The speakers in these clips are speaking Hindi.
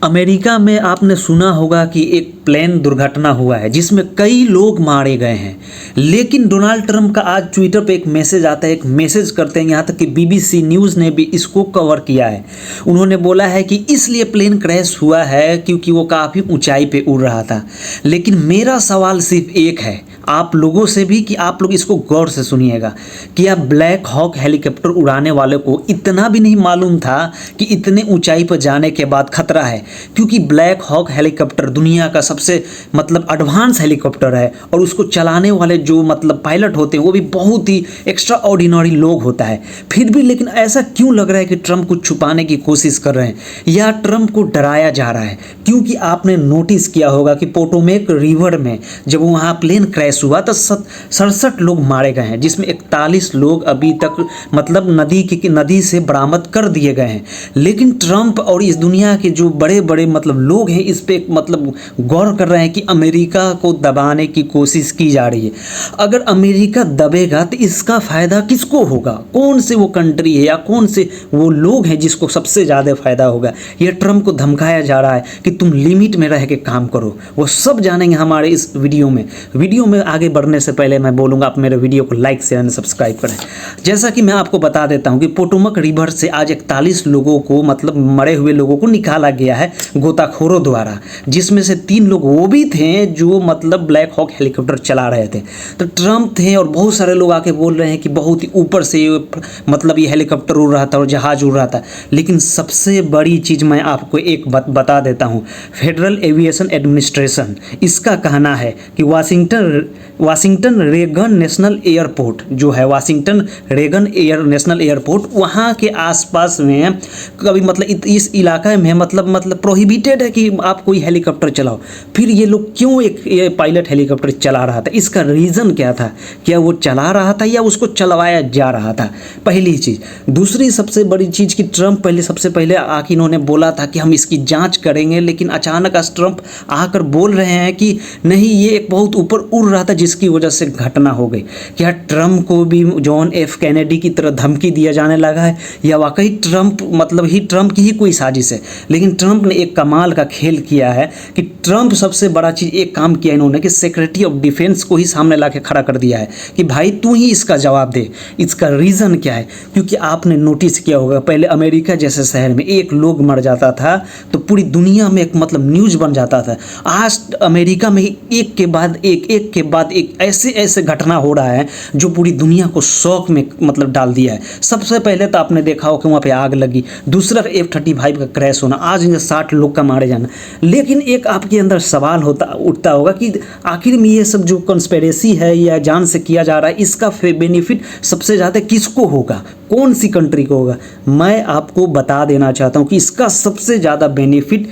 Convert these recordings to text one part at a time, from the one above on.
अमेरिका में आपने सुना होगा कि एक प्लेन दुर्घटना हुआ है जिसमें कई लोग मारे गए हैं। लेकिन डोनाल्ड ट्रंप का आज ट्विटर पे एक मैसेज आता है, एक मैसेज करते हैं, यहाँ तक कि बीबीसी न्यूज़ ने भी इसको कवर किया है। उन्होंने बोला है कि इसलिए प्लेन क्रैश हुआ है क्योंकि वो काफ़ी ऊंचाई पे उड़ रहा था। लेकिन मेरा सवाल सिर्फ एक है आप लोगों से भी, कि आप लोग इसको गौर से सुनिएगा। क्या ब्लैक हॉक हेलीकॉप्टर उड़ाने वाले को इतना भी नहीं मालूम था कि इतने ऊंचाई पर जाने के बाद खतरा है? क्योंकि ब्लैक हॉक हेलीकॉप्टर दुनिया का सबसे एडवांस हेलीकॉप्टर है और उसको चलाने वाले जो पायलट होते हैं वो भी बहुत ही एक्स्ट्रा ऑर्डिनरी लोग होता है। फिर भी लेकिन ऐसा क्यों लग रहा है कि ट्रंप को छुपाने की कोशिश कर रहे हैं या ट्रंप को डराया जा रहा है? क्योंकि आपने नोटिस किया होगा कि पोटोमेक रिवर में जब वहाँ प्लेन क्रैश हुआ तो 67 लोग मारे गए हैं, जिसमें 41 लोग अभी तक नदी से बरामद कर दिए गए हैं। लेकिन ट्रंप और इस दुनिया के जो बड़े बड़े लोग हैं इस पे गौर कर रहे हैं कि अमेरिका को दबाने की कोशिश की जा रही है। अगर अमेरिका दबेगा तो इसका फ़ायदा किसको होगा? कौन से वो कंट्री है या कौन से वो लोग हैं जिसको सबसे ज़्यादा फ़ायदा होगा? ये ट्रंप को धमकाया जा रहा है कि तुम लिमिट में रह के काम करो। वो सब जानेंगे हमारे इस वीडियो में। आगे बढ़ने से पहले मैं बोलूँगा आप मेरे वीडियो को लाइक शेयर एंड सब्सक्राइब करें। जैसा कि मैं आपको बता देता हूँ कि पोटोमेक रिवर से आज 41 लोगों को मरे हुए लोगों को निकाला गया है गोताखोरों द्वारा, जिसमें से 3 लोग वो भी थे जो ब्लैक हॉक हेलीकॉप्टर चला रहे थे। तो ट्रंप थे और बहुत सारे लोग आके बोल रहे हैं कि बहुत ही ऊपर से ये हेलीकॉप्टर उड़ रहा था और जहाज़ उड़ रहा था। लेकिन सबसे बड़ी चीज़ मैं आपको एक बात बता देता हूँ। फेडरल एविएशन एडमिनिस्ट्रेशन इसका कहना है कि वाशिंगटन रेगन नेशनल एयरपोर्ट जो है, वाशिंगटन रेगन नेशनल एयरपोर्ट, वहाँ के आसपास में कभी इस इलाके में प्रोहिबिटेड है कि आप कोई हेलीकॉप्टर चलाओ। फिर ये लोग क्यों ये पायलट हेलीकॉप्टर चला रहा था? इसका रीज़न क्या था? क्या वो चला रहा था या उसको चलवाया जा रहा था? पहली चीज़। दूसरी सबसे बड़ी चीज़ कि ट्रंप सबसे पहले आके इन्होंने बोला था कि हम इसकी जांच करेंगे, लेकिन अचानक आज ट्रंप आकर बोल रहे हैं कि नहीं, ये एक बहुत ऊपर उड़ रहा था जिसकी वजह से घटना हो गई। क्या ट्रंप को भी जॉन एफ कैनेडी की तरह धमकी दिया जाने लगा है या वाकई ट्रंप ट्रंप की ही कोई साजिश है? लेकिन ट्रंप ने एक कमाल का खेल किया है कि ट्रंप सबसे बड़ा चीज़ एक काम किया इन्होंने कि सेक्रेटरी ऑफ डिफेंस को ही सामने ला के खड़ा कर दिया है कि भाई तू ही इसका जवाब दे। इसका रीज़न क्या है? क्योंकि आपने नोटिस किया होगा पहले अमेरिका जैसे शहर में एक लोग मर जाता था तो पूरी दुनिया में एक न्यूज़ बन जाता था। आज अमेरिका में एक के बाद एक ऐसे घटना हो रहा है जो पूरी दुनिया को शौक में डाल दिया है। सबसे पहले तो आपने देखा हो कि वहाँ पे आग लगी, दूसरा F-35 का क्रैश होना, आज 60 लोग का मारे जाना। लेकिन एक आपके अंदर सवाल उठता होगा कि आखिर में ये सब जो कंस्पिरेसी है या जान से किया जा रहा है, इसका बेनिफिट सबसे ज़्यादा किसको होगा? कौन सी कंट्री को होगा? मैं आपको बता देना चाहता हूँ कि इसका सबसे ज़्यादा बेनिफिट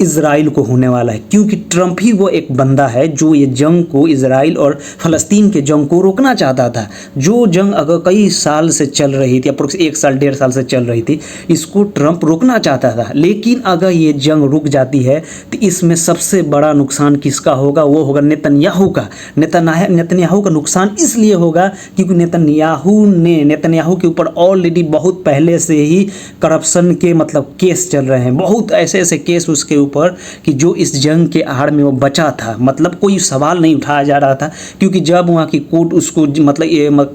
इज़राइल को होने वाला है, क्योंकि ट्रंप ही वो एक बंदा है जो ये जंग को, इज़राइल और फ़लस्तीन के जंग को रोकना चाहता था। जो जंग अगर कई साल से चल रही थी, अप्रोक्स 1 साल 1.5 साल से चल रही थी, इसको ट्रंप रोकना चाहता था। लेकिन अगर ये जंग रुक जाती है तो इसमें सबसे बड़ा नुकसान किसका होगा? वो होगा नेतन्याहू का। नेतन्याहू का नुकसान इसलिए होगा क्योंकि नेतन्याहू के ऊपर ऑलरेडी बहुत पहले से ही करप्शन के केस चल रहे हैं। बहुत ऐसे केस उसके ऊपर कि जो इस जंग के आड़ में वो बचा था, कोई सवाल नहीं उठाया जा रहा था। क्योंकि जब वहाँ की कोर्ट उसको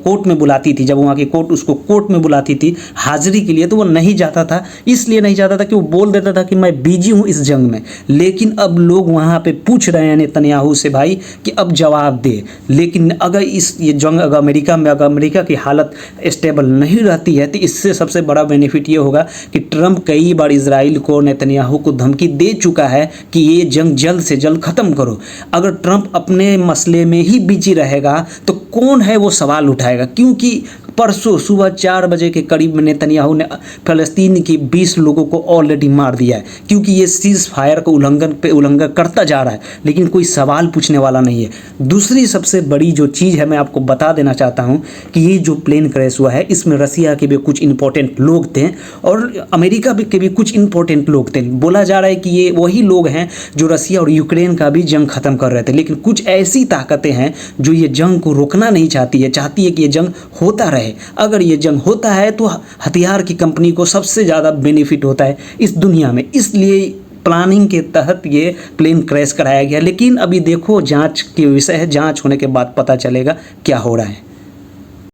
कोर्ट में बुलाती थी, जब वहाँ की कोर्ट उसको कोर्ट में बुलाती थी हाजिरी के लिए, तो वो नहीं जाता था। इसलिए नहीं जाता था कि वो बोल देता था कि मैं बिजी हूँ इस जंग में। लेकिन अब लोग वहाँ पे पूछ रहे हैं नेतन्याहू से भाई कि अब जवाब दे। लेकिन अगर ये जंग अगर अमेरिका की हालत स्टेबल नहीं रहती है तो इससे सबसे बड़ा बेनिफिट ये होगा कि ट्रंप कई बार इजराइल को, नेतन्याहू को धमकी दे चुका है कि ये जंग जल्द से जल्द खत्म करो। अगर ट्रंप अपने मसले में ही बिजी रहेगा तो कौन है वो सवाल उठाएगा? क्योंकि परसों सुबह 4 बजे के करीब में नेतन्याहू ने फ़लस्तीन के 20 लोगों को ऑलरेडी मार दिया है, क्योंकि ये सीज़ फायर को उल्लंघन करता जा रहा है, लेकिन कोई सवाल पूछने वाला नहीं है। दूसरी सबसे बड़ी जो चीज़ है मैं आपको बता देना चाहता हूँ कि ये जो प्लेन क्रैश हुआ है इसमें रसिया के भी कुछ इंपॉर्टेंट लोग थे और अमेरिका के भी कुछ इंपॉर्टेंट लोग थे। बोला जा रहा है कि ये वही लोग हैं जो रसिया और यूक्रेन का भी जंग ख़त्म कर रहे थे। लेकिन कुछ ऐसी ताकतें हैं जो ये जंग को रोकना नहीं चाहती है कि ये जंग होता रहे। अगर ये जंग होता है तो हथियार की कंपनी को सबसे ज़्यादा बेनिफिट होता है इस दुनिया में। इसलिए प्लानिंग के तहत ये प्लेन क्रैश कराया गया। लेकिन अभी देखो जांच की विषय है, जांच होने के बाद पता चलेगा क्या हो रहा है।